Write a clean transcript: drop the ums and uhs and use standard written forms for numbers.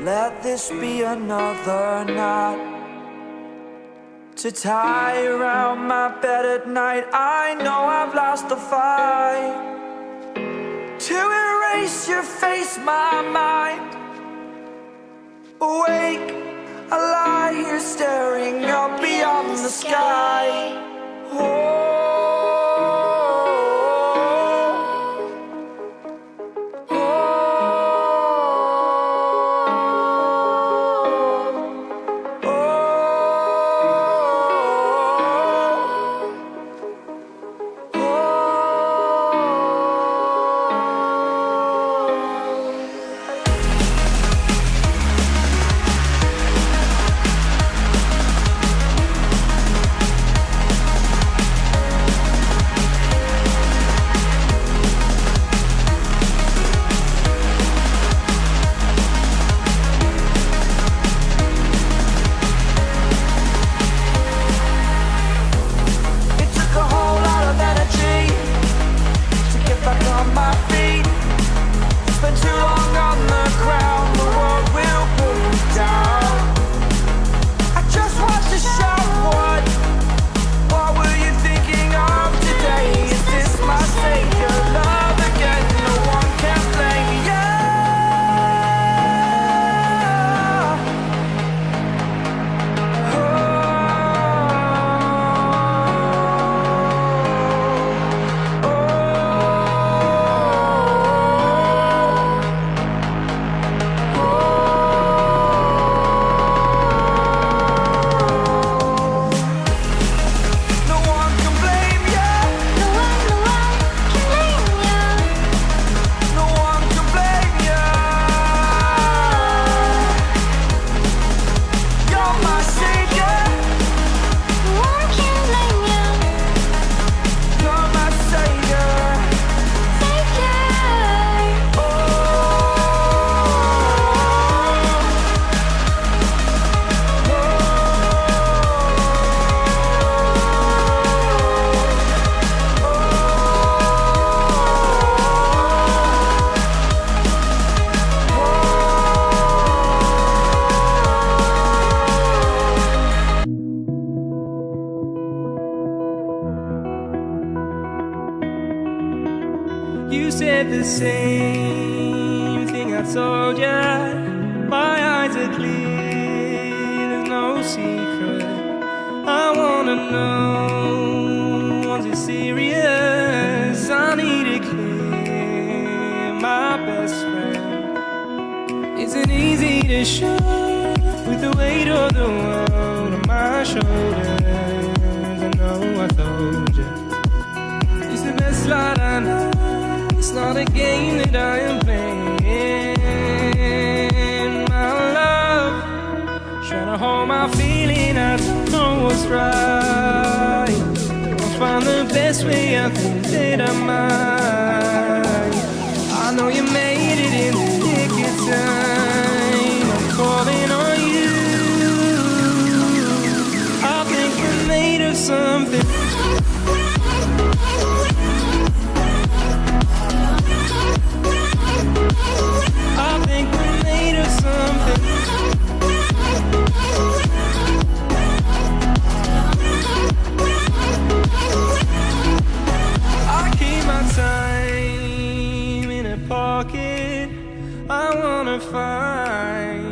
let this be another knot to tie around my bed at night. I know I've lost the fight to erase your face, my mind. Awake, I lie here staring up beyond the sky. You said the same thing I told ya. My eyes are clear, there's no secret. I wanna know, was it serious? I need it clear, my best friend. Isn't easy to show with the weight of the world on my shoulders. I know I told you, it's the best light I know. It's not a game that I am playing, my love. Trying to hold my feeling, I don't know what's right. I'll find the best way, I think that I might. I know you made it in the nick of time. I'm calling on you. I think we're made of something. I wanna find